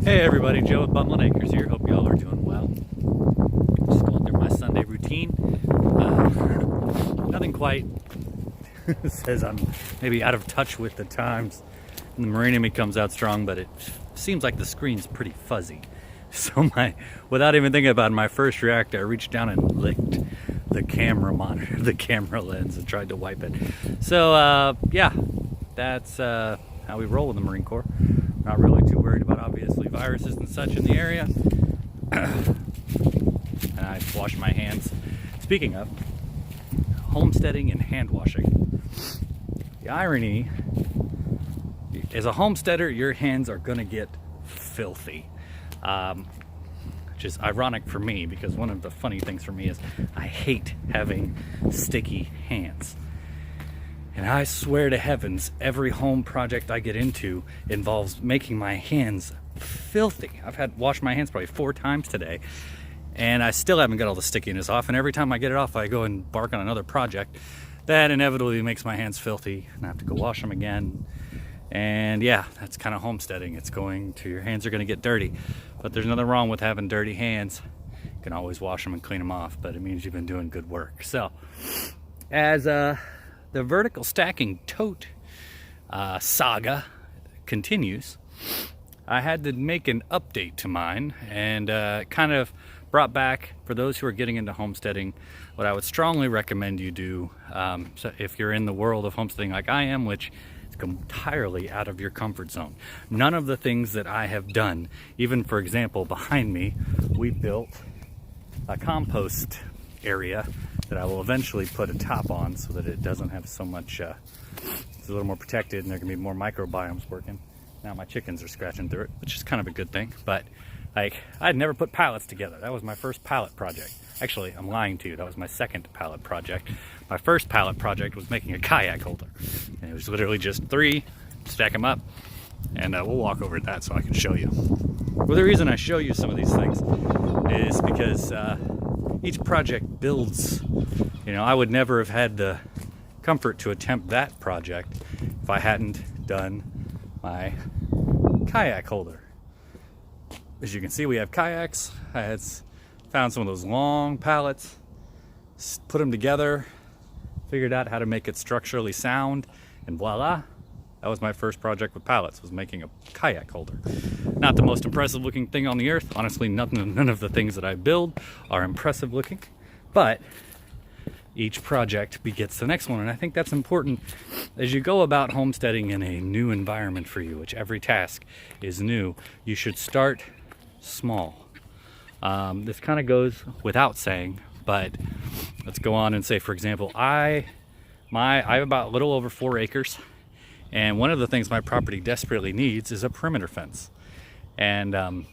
Hey everybody, Joe with Bumlin Acres here. Hope y'all are doing well. Just going through my Sunday routine. Nothing quite says I'm maybe out of touch with the times and the marine in me comes out strong, but it seems like the screen's pretty fuzzy. So without even thinking about it, my first react, I reached down and licked the camera monitor, the camera lens, and tried to wipe it. So yeah, that's how we roll in the Marine Corps. Not really too worried about obviously viruses and such in the area. And I wash my hands. Speaking of homesteading and hand washing, the irony as a homesteader, your hands are gonna get filthy, which is ironic for me because one of the funny things for me is I hate having sticky hands. And I swear to heavens, every home project I get into involves making my hands filthy. I've had washed my hands probably 4 times today, and I still haven't got all the stickiness off. And every time I get it off, I go and embark on another project. That inevitably makes my hands filthy, and I have to go wash them again. And yeah, that's kind of homesteading. Your hands are gonna get dirty. But there's nothing wrong with having dirty hands. You can always wash them and clean them off, but it means you've been doing good work. So, as the vertical stacking tote saga continues, I had to make an update to mine and kind of brought back, for those who are getting into homesteading, what I would strongly recommend you do. So if you're in the world of homesteading like I am, which is entirely out of your comfort zone. None of the things that I have done, even for example, behind me, we built a compost area that I will eventually put a top on so that it doesn't have so much, it's a little more protected and there can be more microbiomes working. Now my chickens are scratching through it, which is kind of a good thing, but like, I'd never put pallets together. That was my first pallet project. Actually, I'm lying to you, that was my second pallet project. My first pallet project was making a kayak holder. And it was literally just 3, stack them up, and we'll walk over to that so I can show you. Well, the reason I show you some of these things is because each project builds, I would never have had the comfort to attempt that project if I hadn't done my kayak holder. As you can see, we have kayaks. I had found some of those long pallets, put them together, figured out how to make it structurally sound, and voila, that was my first project with pallets, was making a kayak holder. Not the most impressive looking thing on the earth. Honestly, none of the things that I build are impressive looking, but each project begets the next one. And I think that's important as you go about homesteading in a new environment for you, which every task is new. You should start small. This kind of goes without saying, but let's go on and say, for example, I have about a little over 4 acres. And one of the things my property desperately needs is a perimeter fence. And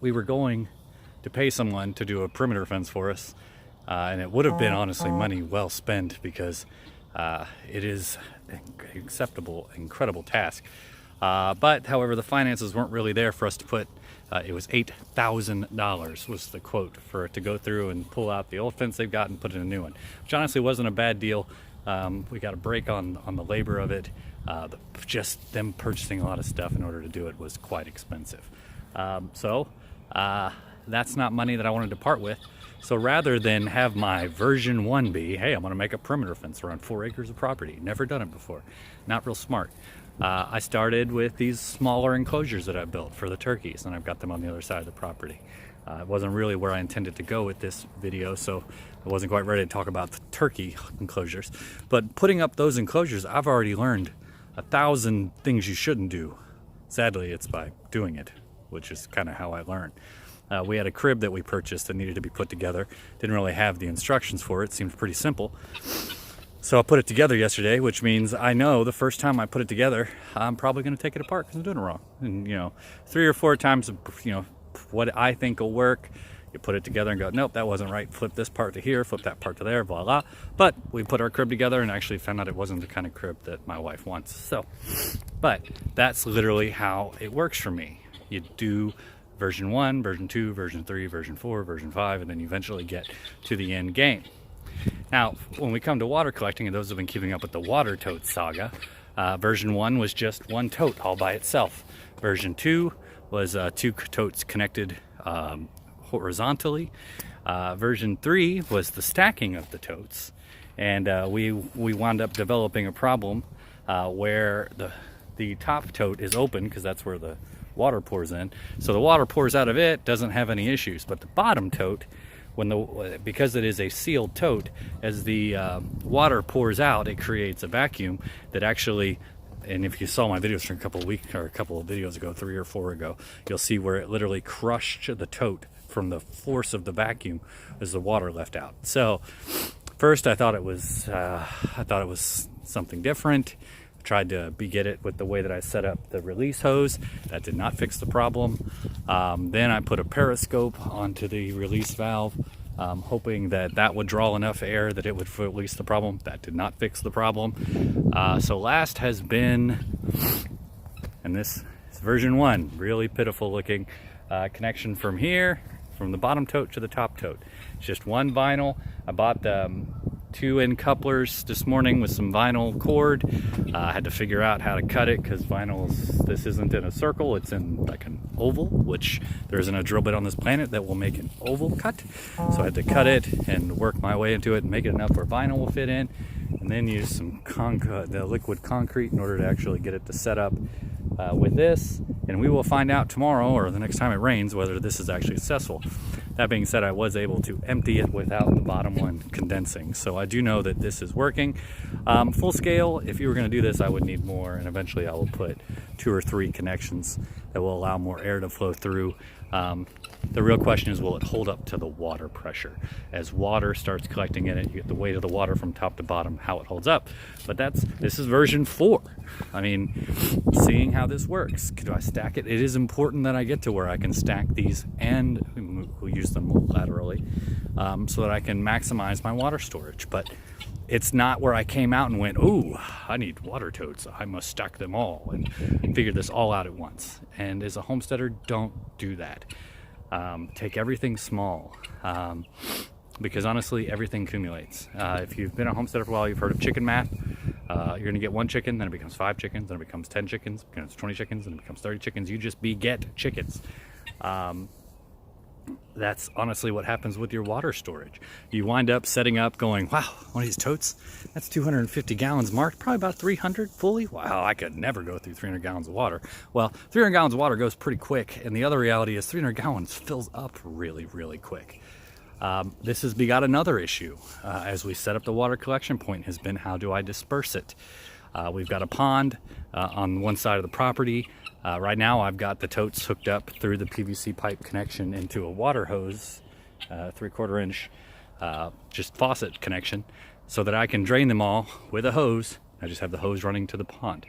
we were going to pay someone to do a perimeter fence for us. And it would have been honestly money well spent because it is an incredible task. But however, the finances weren't really there for us to put, it was $8,000 was the quote for it to go through and pull out the old fence they've got and put in a new one, which honestly wasn't a bad deal. We got a break on the labor of it. Just them purchasing a lot of stuff in order to do it was quite expensive. So that's not money that I wanted to part with. So rather than have my version 1 be, hey, I'm going to make a perimeter fence around 4 acres of property. Never done it before. Not real smart. I started with these smaller enclosures that I built for the turkeys, and I've got them on the other side of the property. It wasn't really where I intended to go with this video, so I wasn't quite ready to talk about the turkey enclosures. But putting up those enclosures, I've already learned 1,000 things you shouldn't do. Sadly, it's by doing it, which is kind of how I learned. We had a crib that we purchased that needed to be put together. Didn't really have the instructions for it. Seemed pretty simple. So I put it together yesterday, which means I know the first time I put it together, I'm probably going to take it apart because I'm doing it wrong. And 3 or 4 times, what I think will work, you put it together and go, nope, that wasn't right. Flip this part to here, flip that part to there, voila. But we put our crib together and actually found out it wasn't the kind of crib that my wife wants. So, but that's literally how it works for me. You do version 1, version 2, version 3, version 4, version 5, and then you eventually get to the end game. Now, when we come to water collecting, and those who have been keeping up with the water tote saga, version 1 was just one tote all by itself. Version 2 was 2 totes connected horizontally. Version 3 was the stacking of the totes, and we wound up developing a problem where the top tote is open because that's where the water pours in. So the water pours out of it, doesn't have any issues, but the bottom tote, because it is a sealed tote, as the water pours out, it creates a vacuum that actually, and if you saw my videos from a couple of videos ago, 3 or 4 ago, you'll see where it literally crushed the tote from the force of the vacuum as the water left out. So first I thought it was something different. Tried to get it with the way that I set up the release hose. That did not fix the problem. Then I put a periscope onto the release valve, hoping that would draw enough air that it would release the problem. That did not fix the problem. So last has been, and this is version 1, really pitiful looking connection from here, from the bottom tote to the top tote. It's just one vinyl. I bought the 2 end couplers this morning with some vinyl cord. I had to figure out how to cut it because this isn't in a circle, it's in like an oval, which there isn't a drill bit on this planet that will make an oval cut. So I had to cut it and work my way into it and make it enough where vinyl will fit in, and then use some the liquid concrete in order to actually get it to set up with this. And we will find out tomorrow or the next time it rains whether this is actually successful. That being said, I was able to empty it without the bottom one condensing. So I do know that this is working. Full scale, if you were going to do this, I would need more, and eventually I will put 2 or 3 connections that will allow more air to flow through. The real question is, will it hold up to the water pressure? As water starts collecting in it, you get the weight of the water from top to bottom, how it holds up. But this is version 4. I mean, seeing how this works. Do I stack it? It is important that I get to where I can stack these, and we'll use them laterally, so that I can maximize my water storage. But it's not where I came out and went, ooh, I need water totes, I must stack them all, and figure this all out at once. And as a homesteader, don't do that. Take everything small, because honestly, everything accumulates. If you've been a homesteader for a while, you've heard of chicken math. You're going to get 1 chicken, then it becomes 5 chickens, then it becomes 10 chickens, then it's 20 chickens, then it becomes 30 chickens. You just beget chickens. That's honestly what happens with your water storage. You wind up setting up going, wow, one of these totes, that's 250 gallons marked, probably about 300 fully. Wow, I could never go through 300 gallons of water. Well, 300 gallons of water goes pretty quick, and the other reality is 300 gallons fills up really, really quick. This has begot another issue as we set up the water collection point, has been, how do I disperse it? We've got a pond on one side of the property. Right now I've got the totes hooked up through the PVC pipe connection into a water hose, 3/4 inch, just faucet connection, so that I can drain them all with a hose. I just have the hose running to the pond.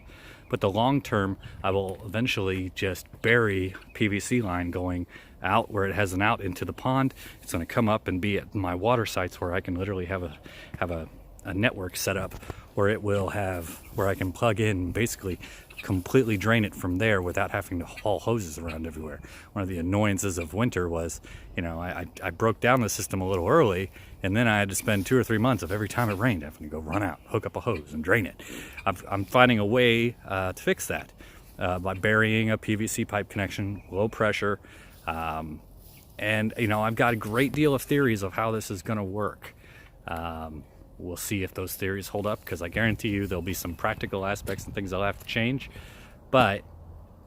But the long term, I will eventually just bury PVC line going out where it has an out into the pond. It's going to come up and be at my water sites where I can literally have a network set up where I can plug in, basically completely drain it from there without having to haul hoses around everywhere. One of the annoyances of winter was, I broke down the system a little early, and then I had to spend 2 or 3 months of every time it rained having to go run out, hook up a hose and drain it. I'm finding a way to fix that by burying a PVC pipe connection, low pressure, and I've got a great deal of theories of how this is going to work. We'll see if those theories hold up, because I guarantee you there'll be some practical aspects and things I'll have to change, but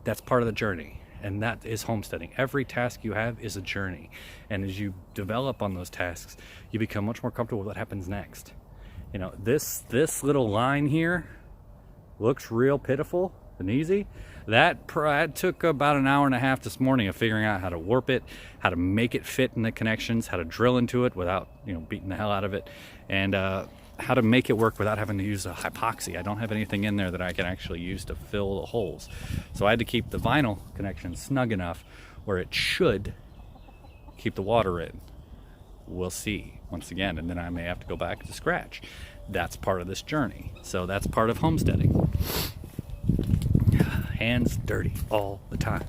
that's part of the journey, and that is homesteading. Every task you have is a journey, and as you develop on those tasks, you become much more comfortable with what happens next. This little line here looks real pitiful and easy. That took about an hour and a half this morning of figuring out how to warp it, how to make it fit in the connections, how to drill into it without beating the hell out of it, and how to make it work without having to use a epoxy. I don't have anything in there that I can actually use to fill the holes. So I had to keep the vinyl connection snug enough where it should keep the water in. We'll see once again, and then I may have to go back to scratch. That's part of this journey. So that's part of homesteading. Hands dirty all the time.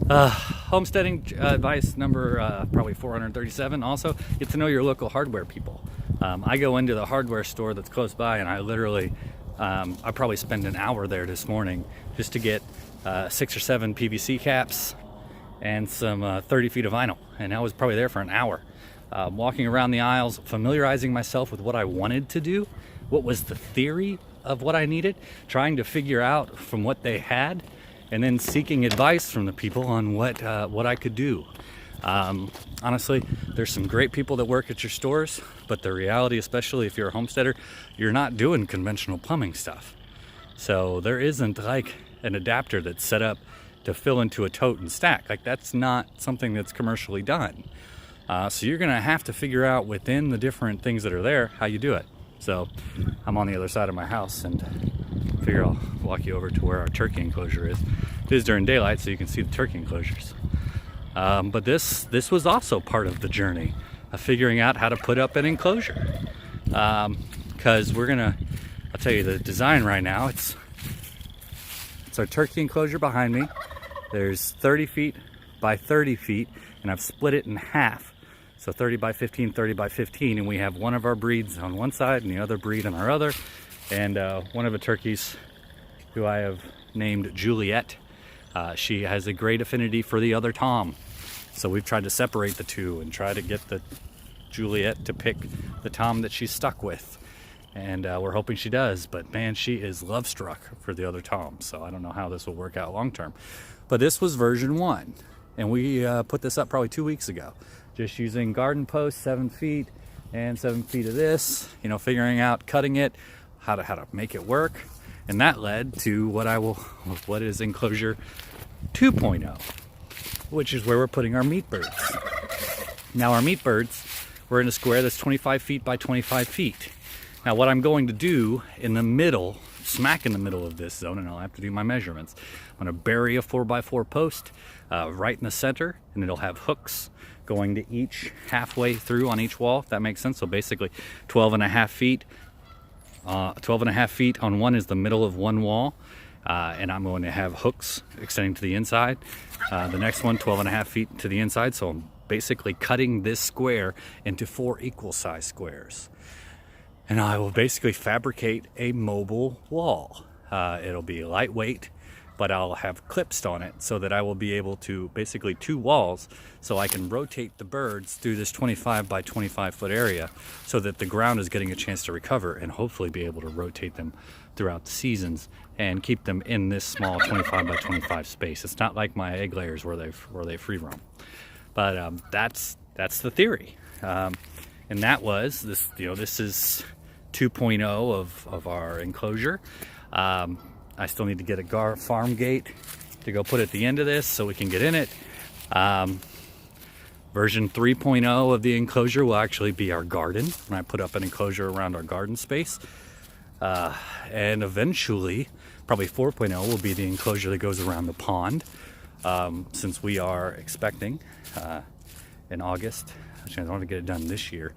Homesteading advice number probably 437 also, get to know your local hardware people. I go into the hardware store that's close by, and I literally I probably spent an hour there this morning just to get 6 or 7 PVC caps and some 30 feet of vinyl, and I was probably there for an hour, walking around the aisles, familiarizing myself with what I wanted to do, what was the theory of what I needed, trying to figure out from what they had, and then seeking advice from the people on what I could do. Honestly, there's some great people that work at your stores, but the reality, especially if you're a homesteader, you're not doing conventional plumbing stuff. So there isn't like an adapter that's set up to fill into a tote and stack. Like, that's not something that's commercially done. So you're gonna have to figure out within the different things that are there how you do it. So I'm on the other side of my house, and figure I'll walk you over to where our turkey enclosure is. It is during daylight, so you can see the turkey enclosures. But this was also part of the journey of figuring out how to put up an enclosure. Because I'll tell you the design right now. It's our turkey enclosure behind me. There's 30 feet by 30 feet, and I've split it in half. So 30 by 15, 30 by 15, and we have one of our breeds on one side and the other breed on our other. And one of the turkeys, who I have named Juliet, she has a great affinity for the other Tom. So we've tried to separate the two and try to get the Juliet to pick the Tom that she's stuck with. And we're hoping she does, but man, she is love struck for the other Tom. So I don't know how this will work out long term. But this was version 1, and we put this up probably 2 weeks ago, just using garden posts, 7 feet and 7 feet of this, figuring out cutting it, how to make it work. And that led to what is enclosure 2.0, which is where we're putting our meat birds. Now, our meat birds, we're in a square that's 25 feet by 25 feet. Now, what I'm going to do in the middle, smack in the middle of this zone, and I'll have to do my measurements, I'm going to bury a 4x4 post right in the center, and it'll have hooks going to each halfway through on each wall, if that makes sense. So basically 12 and a half feet. 12 and a half feet on one is the middle of one wall, and I'm going to have hooks extending to the inside. The next one, 12 and a half feet to the inside. So I'm basically cutting this square into 4 equal size squares. And I will basically fabricate a mobile wall. It'll be lightweight, but I'll have clips on it so that I will be able to, basically 2 walls, so I can rotate the birds through this 25 by 25 foot area so that the ground is getting a chance to recover, and hopefully be able to rotate them throughout the seasons and keep them in this small 25 by 25 space. It's not like my egg layers where they free roam. But that's the theory. And that was this. This is 2.0 of our enclosure. I still need to get a farm gate to go put at the end of this so we can get in it. Version 3.0 of the enclosure will actually be our garden, when I put up an enclosure around our garden space. And eventually, probably 4.0 will be the enclosure that goes around the pond, since we are expecting in August. Actually, I don't want to get it done this year,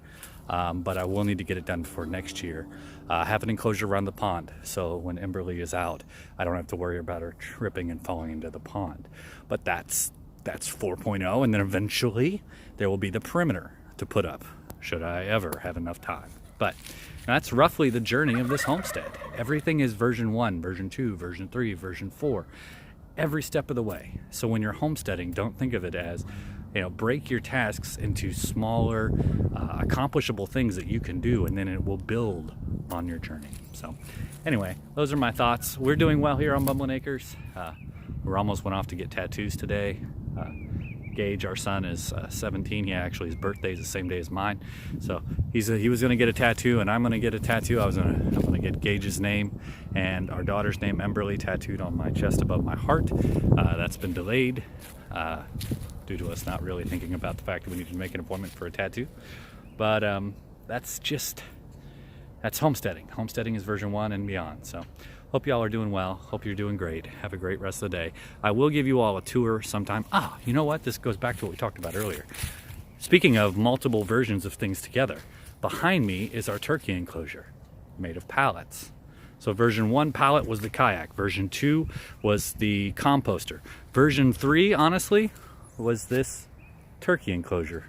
but I will need to get it done for next year. Have an enclosure around the pond, so when Emberly is out, I don't have to worry about her tripping and falling into the pond. But that's 4.0, and then eventually there will be the perimeter to put up, should I ever have enough time. But that's roughly the journey of this homestead. Everything is version 1, version 2, version 3, version 4, every step of the way. So when you're homesteading, don't think of it as, break your tasks into smaller, accomplishable things that you can do, and then it will build on your journey. So anyway, those are my thoughts. We're doing well here on Bumbling Acres. We almost went off to get tattoos today. Gage, our son, is 17. His birthday is the same day as mine. So he was going to get a tattoo, and I'm going to get a tattoo. I'm going to get Gage's name and our daughter's name, Emberly, tattooed on my chest above my heart. That's been delayed due to us not really thinking about the fact that we need to make an appointment for a tattoo. But that's homesteading. Homesteading is version 1 and beyond. So hope y'all are doing well. Hope you're doing great. Have a great rest of the day. I will give you all a tour sometime. You know what? This goes back to what we talked about earlier. Speaking of multiple versions of things together, behind me is our turkey enclosure made of pallets. So version 1 pallet was the kayak. Version 2 was the composter. Version 3, honestly, was this turkey enclosure.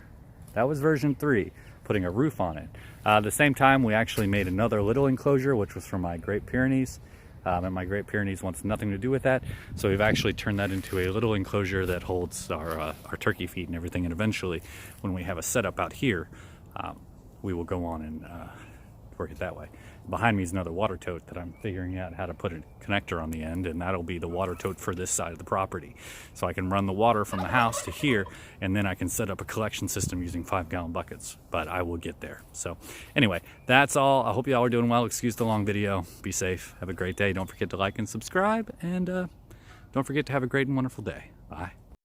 That was version 3. putting a roof on it. At the same time, we actually made another little enclosure, which was for my Great Pyrenees. And my Great Pyrenees wants nothing to do with that. So we've actually turned that into a little enclosure that holds our turkey feed and everything. And eventually, when we have a setup out here, we will go on and work it that way. Behind me is another water tote that I'm figuring out how to put a connector on the end, and that'll be the water tote for this side of the property. So I can run the water from the house to here, and then I can set up a collection system using 5-gallon buckets, but I will get there. So anyway, that's all. I hope you all are doing well. Excuse the long video. Be safe. Have a great day. Don't forget to like and subscribe, and don't forget to have a great and wonderful day. Bye.